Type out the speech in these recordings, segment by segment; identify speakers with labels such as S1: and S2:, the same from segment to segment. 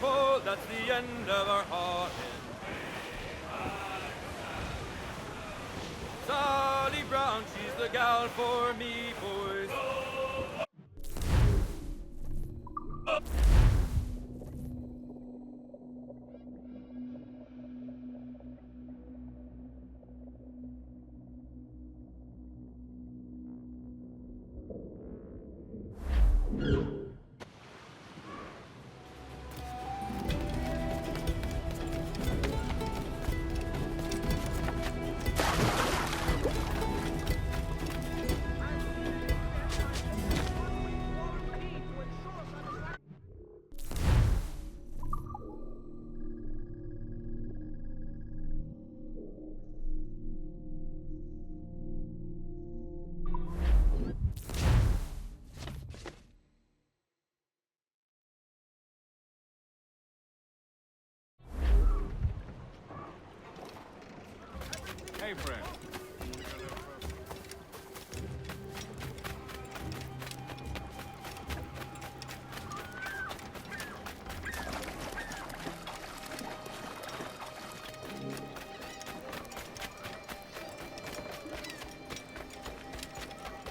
S1: pull, that's the end of our haunting. Sally Brown, she's the gal for me, boys.
S2: Hey, friend.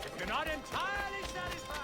S3: If you're not entirely satisfied.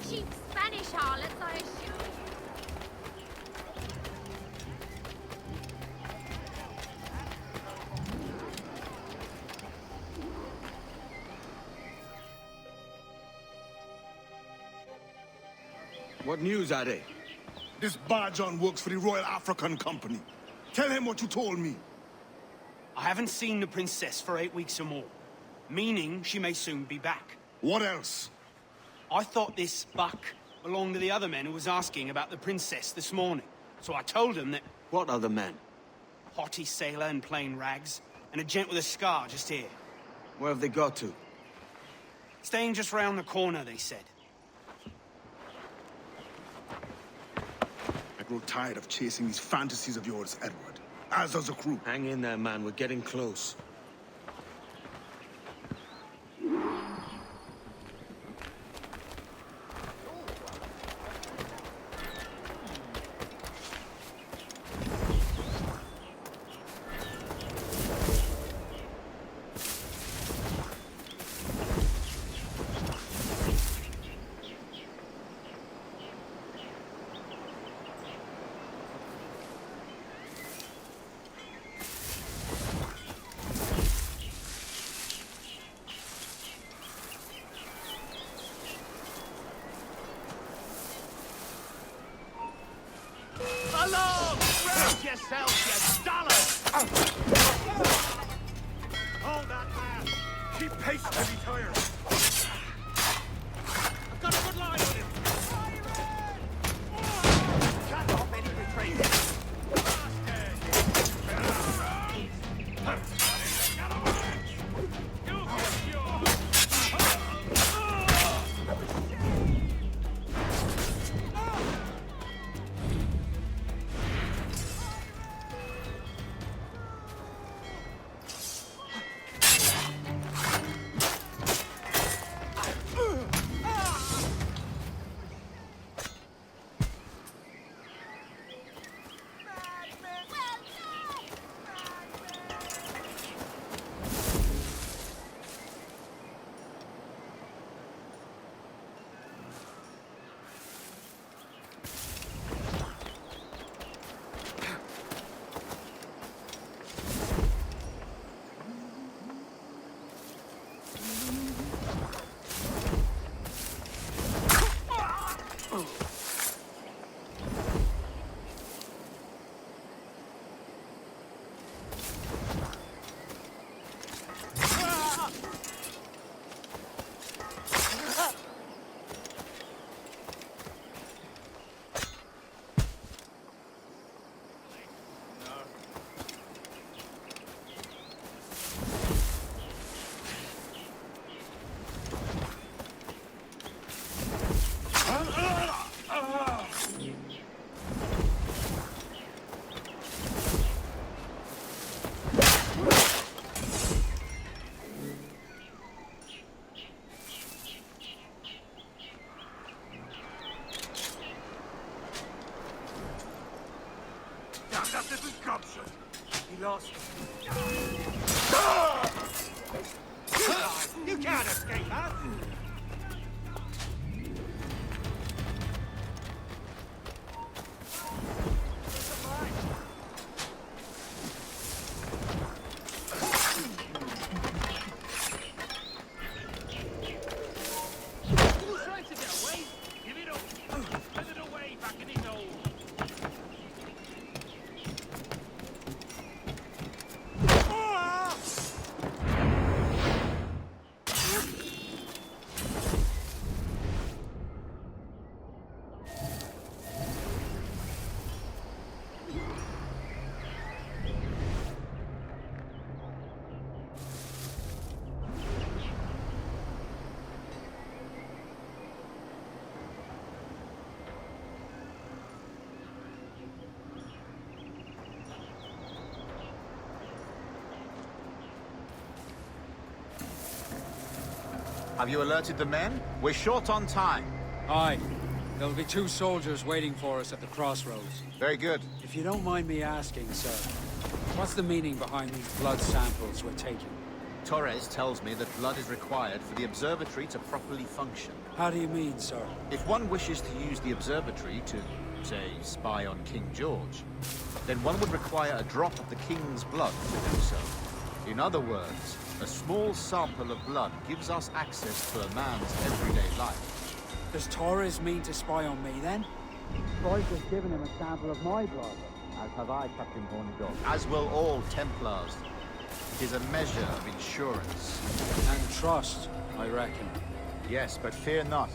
S4: Cheap Spanish harlots, I assume.
S5: What news are they?
S6: This Barjon works for the Royal African Company. Tell him what you told me.
S7: I haven't seen the princess for 8 weeks or more, meaning she may soon be back.
S6: What else?
S7: I thought this Balck belonged to the other men who was asking about the princess this morning. So I told him that...
S5: What other men?
S7: Haughty sailor in plain rags, and a gent with a scar just here.
S5: Where have they got to?
S7: Staying just round the corner, they said.
S6: I grow tired of chasing these fantasies of yours, Edward. As does the crew.
S5: Hang in there, man. We're getting close.
S3: Along! Rouse yourself, you dollars! Hold that man!
S6: Keep pace, heavy tires.
S3: I've got a good line on him! Cut off any retreat!
S6: He lost.
S3: You can't escape us! Who's trying to get away? Give it up! Send it away back in his hole!
S2: Have you alerted the men? We're short on time.
S8: Aye. There'll be 2 soldiers waiting for us at the crossroads.
S2: Very good.
S8: If you don't mind me asking, sir, what's the meaning behind these blood samples we're taking?
S2: Torres tells me that blood is required for the observatory to properly function.
S8: How do you mean, sir?
S2: If one wishes to use the observatory to, say, spy on King George, then one would require a drop of the King's blood to do so. In other words, a small sample of blood gives us access to a man's everyday life.
S8: Does Torres mean to spy on me, then? I've just given him a sample of my blood.
S2: As have I, Captain Hornidog. As will all Templars. It is a measure of insurance.
S8: And trust, I reckon.
S2: Yes, but fear not.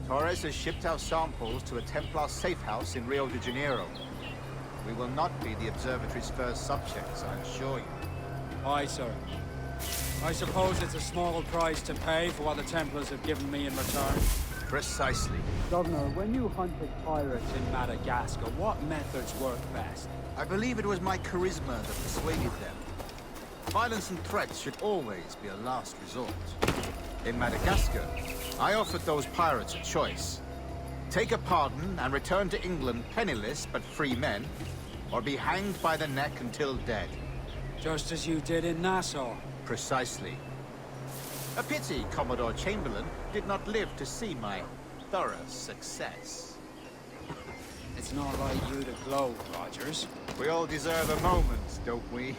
S2: Torres has shipped our samples to a Templar safe house in Rio de Janeiro. We will not be the observatory's first subjects, I assure you.
S8: Aye, sir. I suppose it's a small price to pay for what the Templars have given me in return.
S2: Precisely.
S8: Governor, when you hunted pirates in Madagascar, what methods worked best?
S2: I believe it was my charisma that persuaded them. Violence and threats should always be a last resort. In Madagascar, I offered those pirates a choice. Take a pardon and return to England penniless but free men, or be hanged by the neck until dead.
S8: Just as you did in Nassau.
S2: Precisely. A pity Commodore Chamberlain did not live to see my thorough success.
S8: It's not like you to gloat, Rogers.
S2: We all deserve a moment, don't we?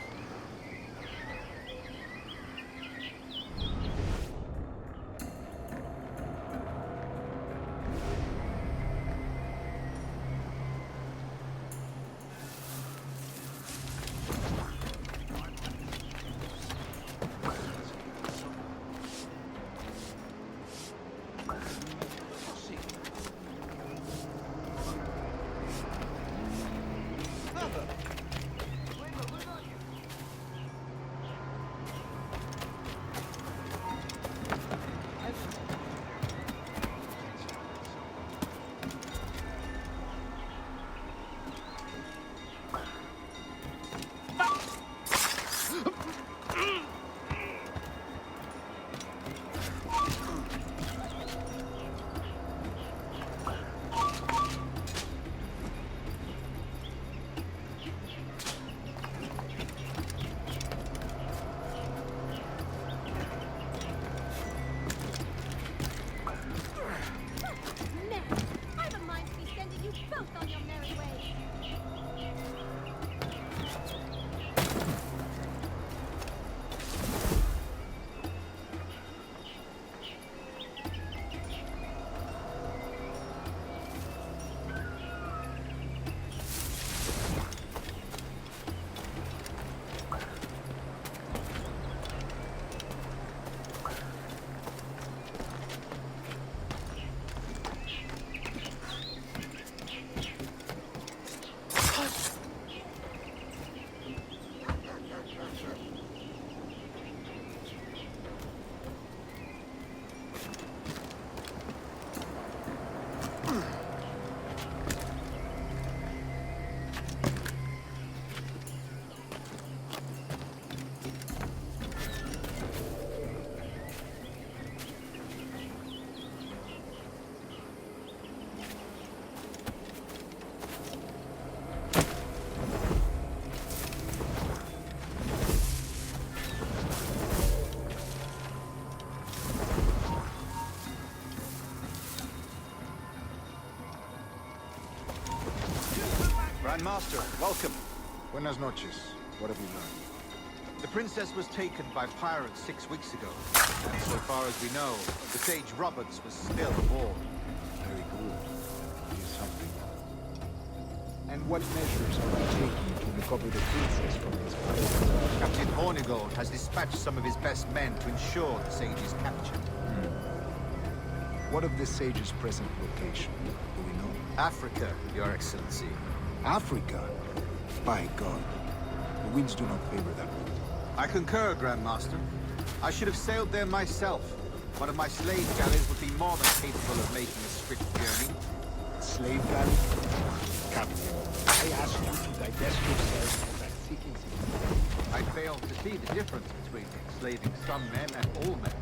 S2: Grandmaster, welcome.
S6: Buenas noches. What have you learned?
S2: The princess was taken by pirates 6 weeks ago. And so far as we know, the Sage Roberts was still aboard.
S6: Very good. Here's something. And what measures are we taking to recover the princess from this place?
S2: Captain Hornigold has dispatched some of his best men to ensure the Sage's capture.
S6: What of the Sage's present location? Do we know?
S2: Africa, Your Excellency.
S6: Africa? By God. The winds do not favor that.
S2: I concur, Grandmaster. I should have sailed there myself. One of my slave galleys would be more than capable of making a swift journey.
S6: Slave galley? Captain, I asked you to divest yourself of that seeking sea.
S2: I fail to see the difference between enslaving some men and all men.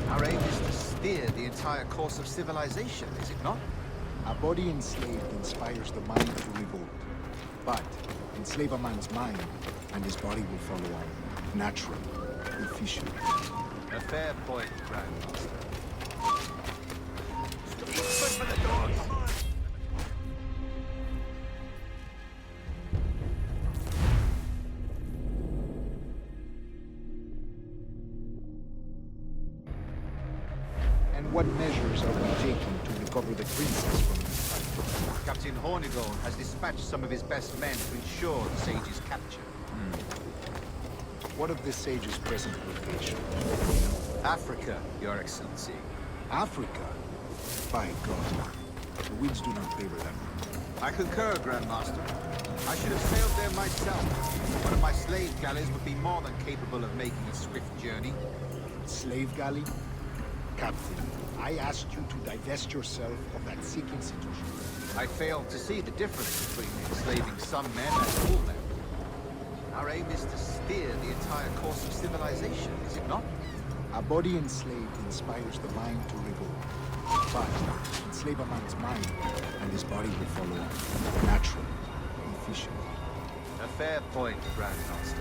S2: Our aim is to steer the entire course of civilization, is it not?
S6: A body enslaved inspires the mind to revolt. But enslave a man's mind, and his body will follow on. Natural. Efficient.
S2: A fair point, Grandmaster.
S3: Foot for the door, come on!
S6: And what measures are we taking to recover the princess from this fight?
S2: Captain Hornigold has dispatched some of his best men to ensure the Sage's capture.
S6: What of the Sage's present location?
S2: Africa, Your Excellency.
S6: Africa? By God. The winds do not favor them.
S2: I concur, Grandmaster. I should have sailed there myself. One of my slave slave galleys would be more than capable of making a swift journey.
S6: Slave galley? Captain, I asked you to divest yourself of that sick institution.
S2: I failed to see the difference between enslaving some men and all men. Our aim is to steer the entire course of civilization, is it not?
S6: A body enslaved inspires the mind to revolt. But enslave a man's mind, and his body will follow on. Natural. Efficient.
S2: A fair point, Grand Master.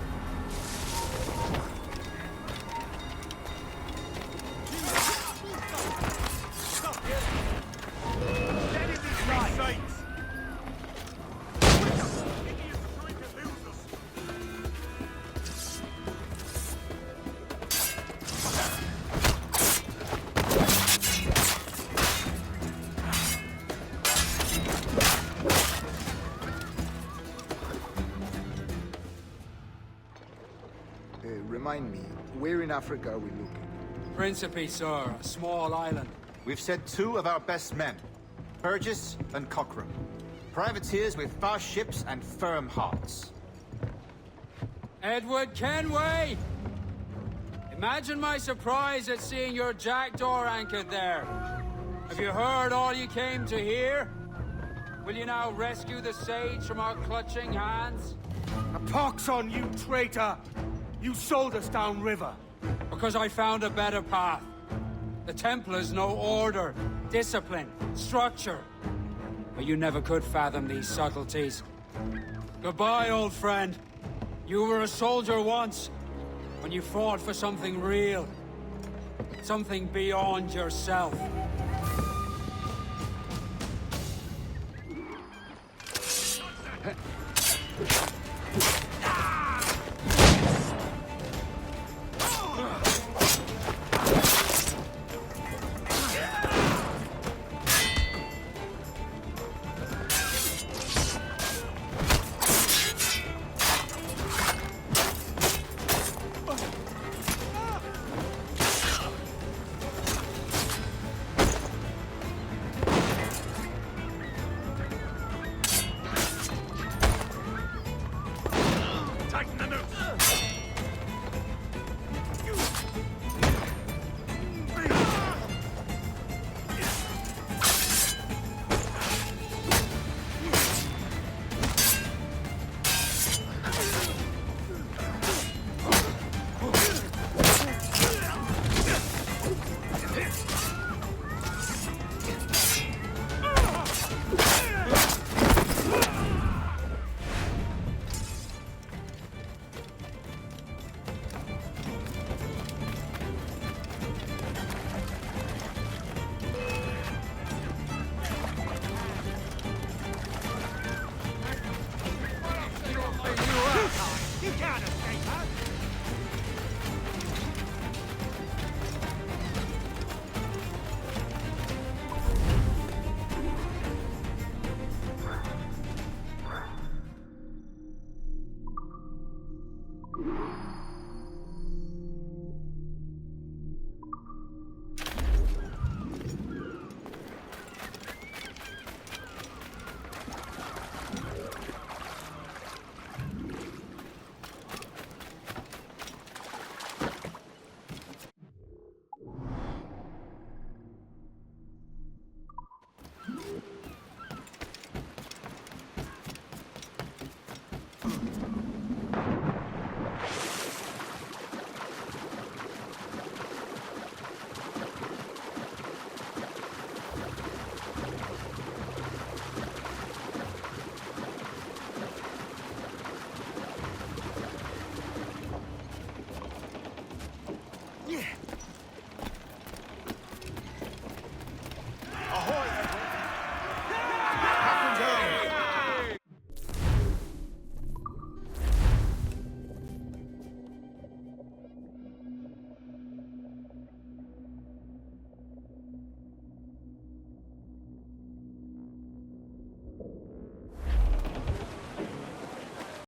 S6: Remind me, where in Africa are we looking?
S8: Principe, sir, a small island.
S2: We've sent 2 of our best men, Burgess and Cochrane. Privateers with fast ships and firm hearts.
S8: Edward Kenway! Imagine my surprise at seeing your jackdaw anchored there. Have you heard all you came to hear? Will you now rescue the sage from our clutching hands?
S3: A pox on you, traitor! You sold us downriver.
S8: Because I found a better path. The Templars know order, discipline, structure. But you never could fathom these subtleties. Goodbye, old friend. You were a soldier once, when you fought for something real. Something beyond yourself.